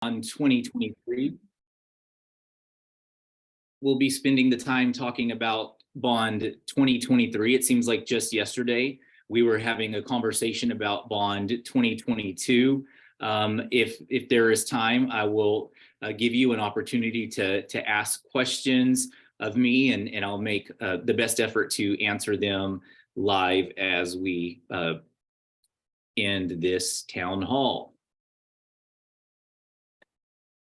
on 2023. We'll be spending the time talking about bond 2023. It seems like just yesterday we were having a conversation about bond 2022. If there is time, I will give you an opportunity to ask questions of me, and I'll make the best effort to answer them live as we end this town hall.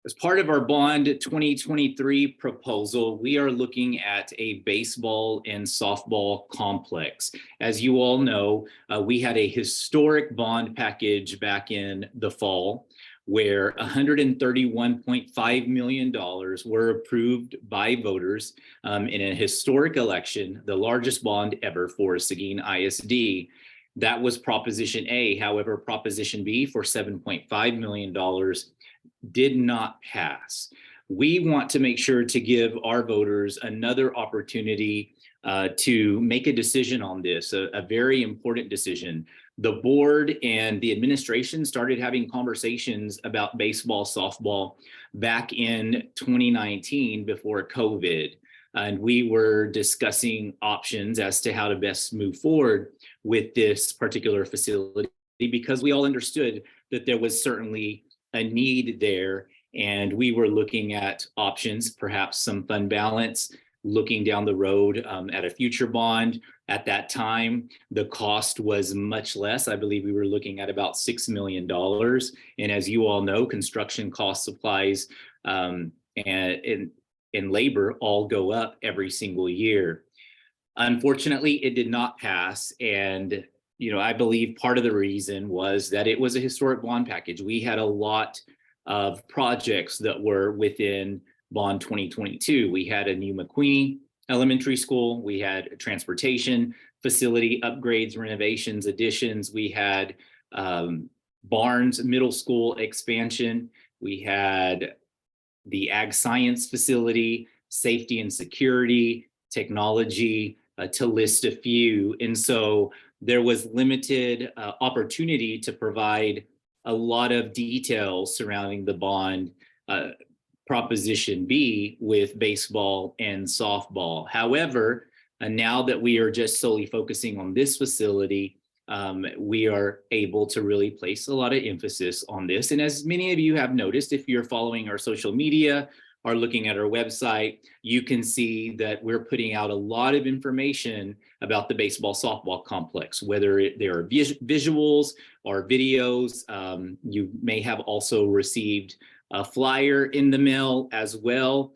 As part of our bond 2023 proposal, we are looking at a baseball and softball complex. As you all know, we had a historic bond package back in the fall where $131.5 million were approved by voters in a historic election, the largest bond ever for Seguin ISD. That was Proposition A. However, Proposition B for $7.5 million did not pass. We want to make sure to give our voters another opportunity to make a decision on this, a very important decision. The board and the administration started having conversations about baseball, softball back in 2019 before COVID. And we were discussing options as to how to best move forward with this particular facility because we all understood that there was certainly a need there, and we were looking at options, perhaps some fund balance, looking down the road at a future bond. At that time, the cost was much less. I believe we were looking at about $6 million. And as you all know, construction costs, supplies, and labor all go up every single year. Unfortunately, it did not pass. And I believe part of the reason was that it was a historic bond package. We had a lot of projects that were within bond 2022. We had a new McQueen Elementary School. We had transportation facility upgrades, renovations, additions. We had Barnes Middle School expansion. We had the Ag Science facility, safety and security, technology, to list a few. And so there was limited opportunity to provide a lot of details surrounding the bond Proposition B with baseball and softball. However, now that we are just solely focusing on this facility, we are able to really place a lot of emphasis on this. And as many of you have noticed, if you're following our social media or looking at our website, you can see that we're putting out a lot of information about the baseball softball complex, whether there are visuals or videos. You may have also received a flyer in the mail as well.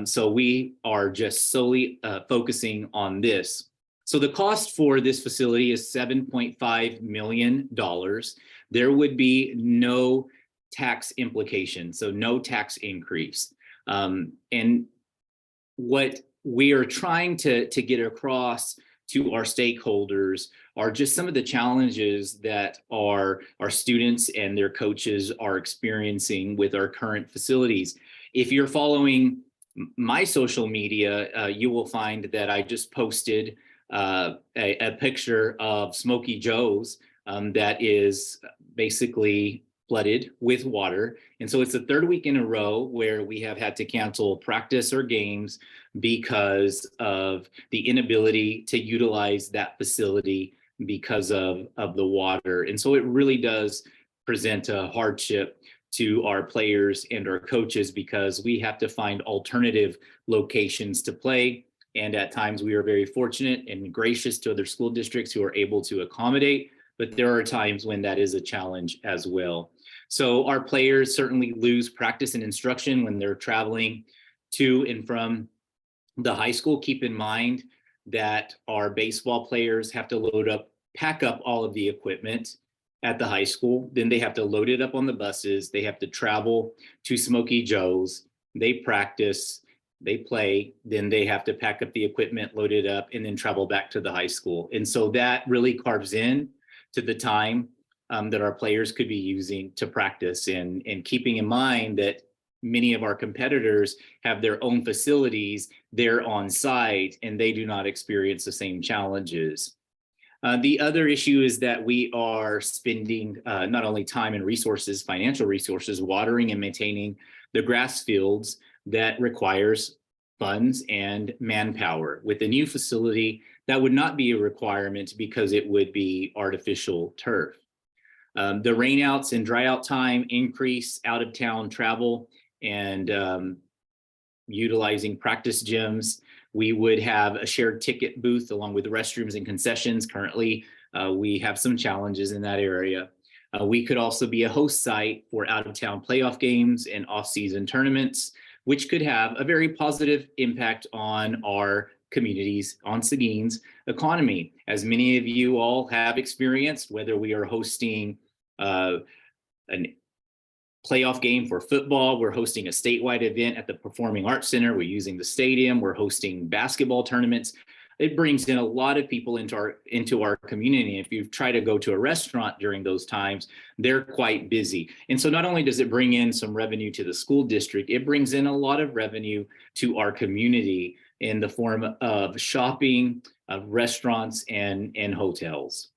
So we are just solely focusing on this. So the cost for this facility is $7.5 million. There would be no tax implication, so no tax increase. And what we are trying to get across to our stakeholders are just some of the challenges that our students and their coaches are experiencing with our current facilities. If you're following my social media, you will find that I just posted a picture of Smoky Joe's that is basically flooded with water. And so it's the third week in a row where we have had to cancel practice or games because of the inability to utilize that facility because of the water. And so it really does present a hardship to our players and our coaches because we have to find alternative locations to play. And at times we are very fortunate and gracious to other school districts who are able to accommodate, but there are times when that is a challenge as well. So our players certainly lose practice and instruction when they're traveling to and from the high school. Keep in mind that our baseball players have to pack up all of the equipment at the high school. Then they have to load it up on the buses. They have to travel to Smoky Joe's. They practice, they play, then they have to pack up the equipment, load it up, and then travel back to the high school. And so that really carves in to the time that our players could be using to practice, and keeping in mind that many of our competitors have their own facilities, they're on site, and they do not experience the same challenges. The other issue is that we are spending not only time and resources, financial resources, watering and maintaining the grass fields that requires funds and manpower. With the new facility, that would not be a requirement because it would be artificial turf. The rainouts and dryout time increase out of town travel and utilizing practice gyms. We would have a shared ticket booth along with restrooms and concessions. Currently, we have some challenges in that area. We could also be a host site for out-of-town playoff games and off-season tournaments, which could have a very positive impact on our communities, on Seguin's economy. As many of you all have experienced, whether we are hosting an playoff game for football, we're hosting a statewide event at the Performing Arts Center, we're using the stadium, we're hosting basketball tournaments. It brings in a lot of people into our community. If you try to go to a restaurant during those times, they're quite busy. And so not only does it bring in some revenue to the school district, it brings in a lot of revenue to our community in the form of shopping, of restaurants, and hotels.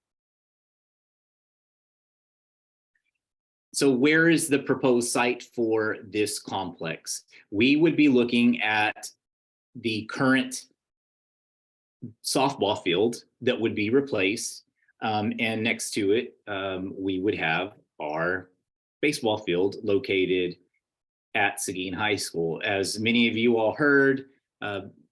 So where is the proposed site for this complex? We would be looking at the current softball field that would be replaced, and next to it, we would have our baseball field located at Seguin High School. As many of you all heard,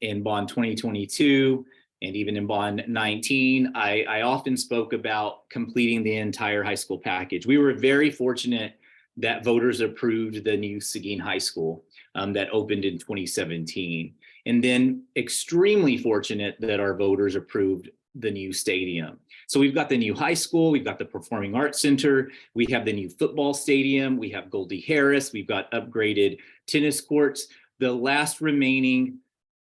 in Bond 2022, and even in Bond 19, I often spoke about completing the entire high school package. We were very fortunate that voters approved the new Seguin High School that opened in 2017. And then extremely fortunate that our voters approved the new stadium. So we've got the new high school, we've got the Performing Arts Center, we have the new football stadium, we have Goldie Harris, we've got upgraded tennis courts. The last remaining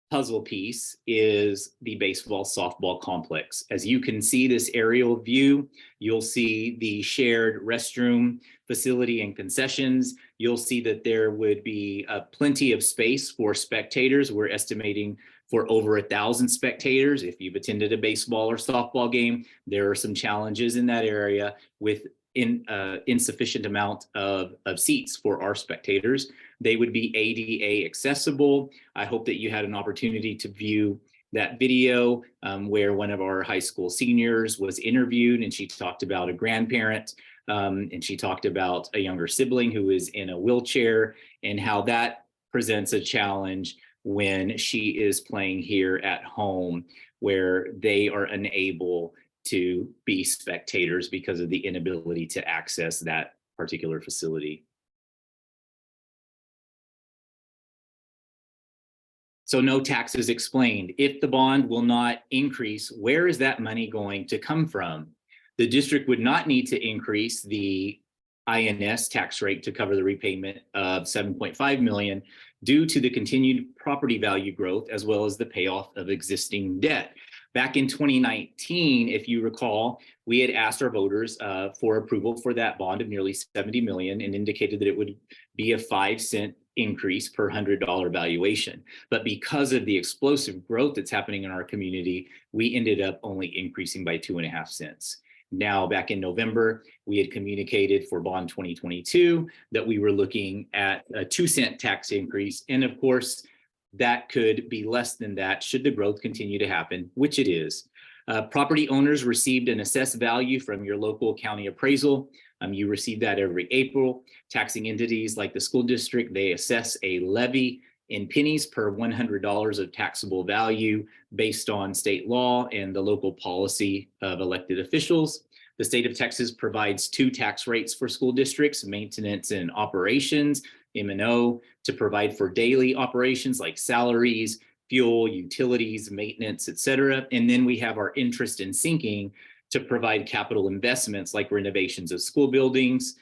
puzzle piece is the baseball softball complex. As you can see this aerial view, you'll see the shared restroom facility and concessions. You'll see that there would be plenty of space for spectators. We're estimating for over 1,000 spectators. If you've attended a baseball or softball game, there are some challenges in that area with insufficient amount of seats for our spectators. They would be ADA accessible. I hope that you had an opportunity to view that video where one of our high school seniors was interviewed, and she talked about a grandparent and she talked about a younger sibling who is in a wheelchair and how that presents a challenge when she is playing here at home, where they are unable to be spectators because of the inability to access that particular facility. So no taxes explained. If the bond will not increase, where is that money going to come from? The district would not need to increase the INS tax rate to cover the repayment of $7.5 million due to the continued property value growth, as well as the payoff of existing debt. Back in 2019, if you recall, we had asked our voters for approval for that bond of nearly $70 million and indicated that it would be a 5-cent increase per $100 valuation. But because of the explosive growth that's happening in our community, we ended up only increasing by 2.5 cents. Now, back in November, we had communicated for bond 2022 that we were looking at a 2-cent tax increase. And of course, that could be less than that should the growth continue to happen, which it is. Property owners received an assessed value from your local county appraisal. You receive that every April. Taxing entities like the school district, they assess a levy in pennies per $100 of taxable value based on state law and the local policy of elected officials. The state of Texas provides 2 tax rates for school districts: maintenance and operations, M&O, to provide for daily operations like salaries, fuel, utilities, maintenance, etc. And then we have our interest and sinking to provide capital investments like renovations of school buildings,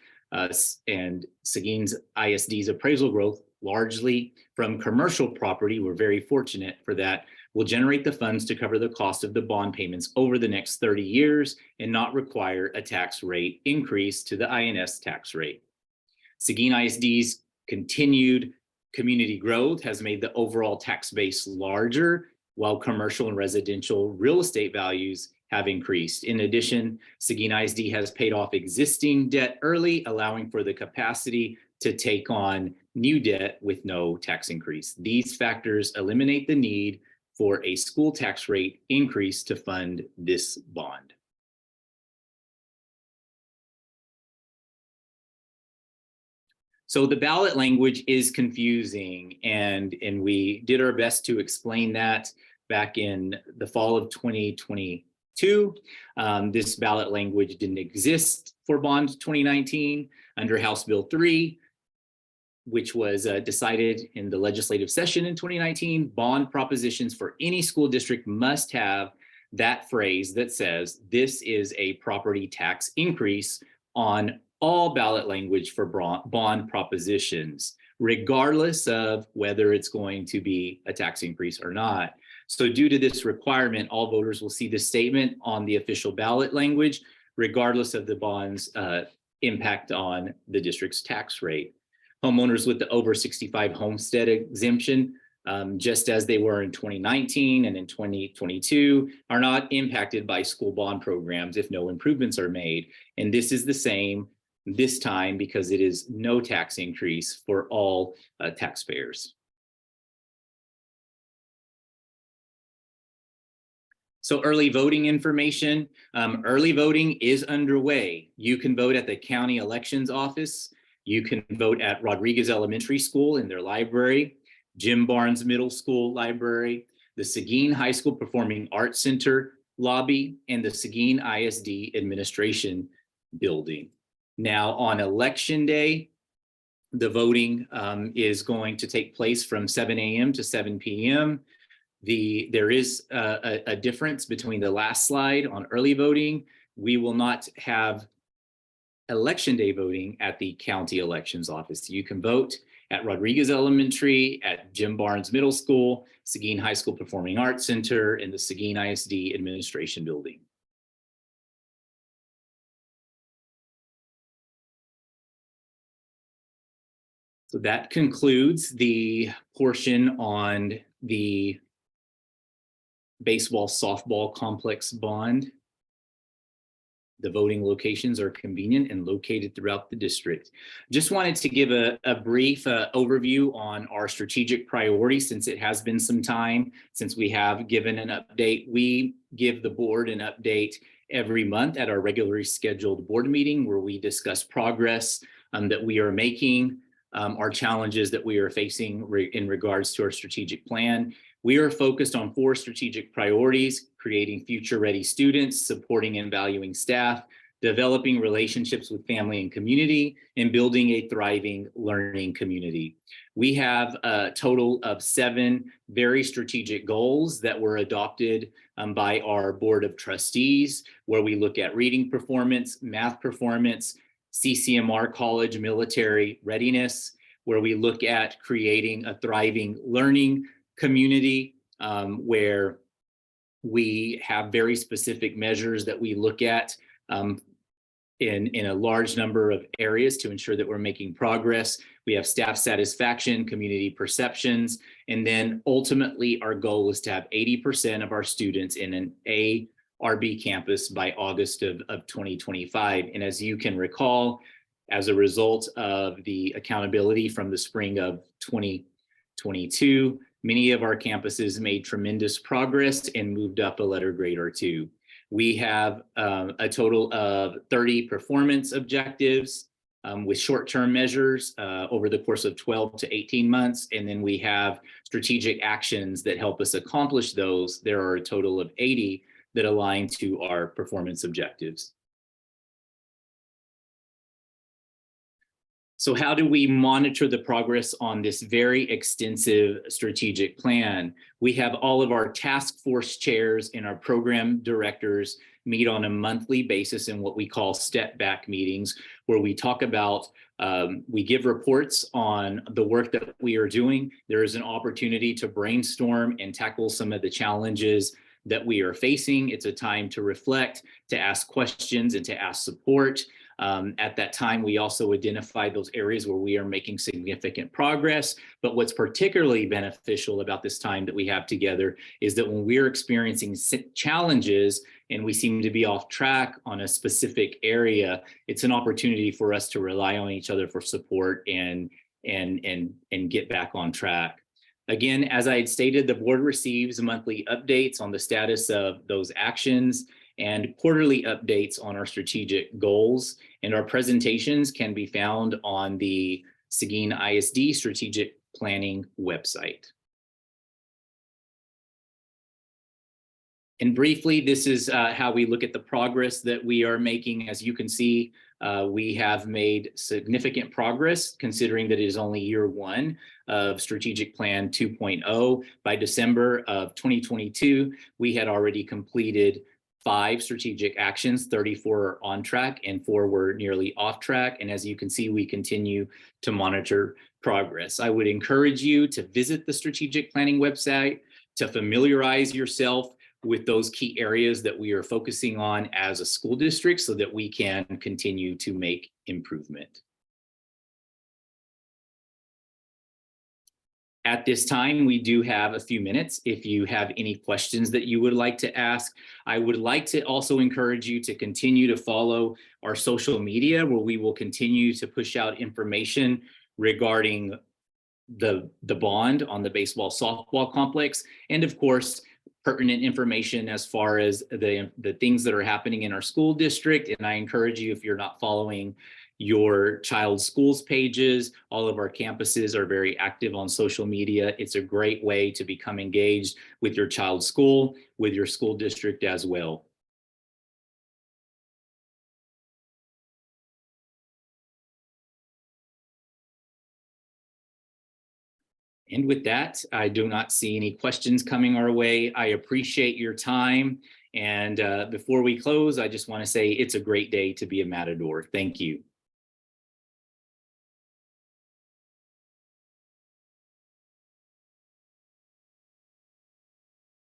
and Seguin ISD's appraisal growth, largely from commercial property, we're very fortunate for that, will generate the funds to cover the cost of the bond payments over the next 30 years and not require a tax rate increase to the INS tax rate. Seguin ISD's continued community growth has made the overall tax base larger, while commercial and residential real estate values have increased. In addition, Seguin ISD has paid off existing debt early, allowing for the capacity to take on new debt with no tax increase. These factors eliminate the need for a school tax rate increase to fund this bond. So the ballot language is confusing, and we did our best to explain that back in the fall of 2022. This ballot language didn't exist for bond 2019 under House Bill 3, which was decided in the legislative session in 2019. Bond propositions for any school district must have that phrase that says this is a property tax increase on all ballot language for bond propositions, regardless of whether it's going to be a tax increase or not. So due to this requirement, all voters will see this statement on the official ballot language, regardless of the bond's impact on the district's tax rate. Homeowners with the over 65 homestead exemption, just as they were in 2019 and in 2022, are not impacted by school bond programs if no improvements are made. And this is the same this time because it is no tax increase for all taxpayers. So early voting information. Early voting is underway. You can vote at the county elections office. You can vote at Rodriguez Elementary School in their library, Jim Barnes Middle School library, the Seguin High School Performing Arts Center lobby, and the Seguin ISD administration building. Now on election day, the voting is going to take place from 7 a.m. to 7 p.m. There is a difference between the last slide on early voting. We will not have election day voting at the county elections office. You can vote at Rodriguez Elementary, at Jim Barnes Middle School, Seguin High School Performing Arts Center, and the Seguin ISD administration building. So that concludes the portion on the baseball softball complex bond. The voting locations are convenient and located throughout the district. Just wanted to give a brief overview on our strategic priorities since it has been some time since we have given an update. We give the board an update every month at our regularly scheduled board meeting where we discuss progress that we are making, our challenges that we are facing in regards to our strategic plan. We are focused on 4 strategic priorities: creating future-ready students, supporting and valuing staff, developing relationships with family and community, and building a thriving learning community. We have a total of 7 very strategic goals that were adopted by our Board of Trustees, where we look at reading performance, math performance, CCMR college military readiness, where we look at creating a thriving learning community, where we have very specific measures that we look at in a large number of areas to ensure that we're making progress. We have staff satisfaction, community perceptions, and then ultimately our goal is to have 80% of our students in an ARB campus by August of 2025. And as you can recall, as a result of the accountability from the spring of 2022, many of our campuses made tremendous progress and moved up a letter grade or 2. We have a total of 30 performance objectives with short-term measures over the course of 12 to 18 months. And then we have strategic actions that help us accomplish those. There are a total of 80 that align to our performance objectives. So how do we monitor the progress on this very extensive strategic plan? We have all of our task force chairs and our program directors meet on a monthly basis in what we call step back meetings, where we talk about, we give reports on the work that we are doing. There is an opportunity to brainstorm and tackle some of the challenges that we are facing. It's a time to reflect, to ask questions, and to ask support. At that time, we also identified those areas where we are making significant progress. But what's particularly beneficial about this time that we have together is that when we're experiencing challenges and we seem to be off track on a specific area, it's an opportunity for us to rely on each other for support and get back on track. Again, as I had stated, the board receives monthly updates on the status of those actions and quarterly updates on our strategic goals. And our presentations can be found on the Seguin ISD Strategic Planning website. And briefly, this is how we look at the progress that we are making. As you can see, we have made significant progress considering that it is only year one of Strategic Plan 2.0. By December of 2022, we had already completed 5 strategic actions, 34 are on track and 4 were nearly off track. And as you can see, we continue to monitor progress. I would encourage you to visit the strategic planning website to familiarize yourself with those key areas that we are focusing on as a school district so that we can continue to make improvement. At this time, we do have a few minutes. If you have any questions that you would like to ask, I would like to also encourage you to continue to follow our social media, where we will continue to push out information regarding the bond on the baseball softball complex, and of course, pertinent information as far as the things that are happening in our school district. And I encourage you, if you're not following your child's schools pages, all of our campuses are very active on social media. It's a great way to become engaged with your child's school, with your school district as well. And with that, I do not see any questions coming our way. I appreciate your time. And before we close, I just want to say it's a great day to be a Matador. Thank you.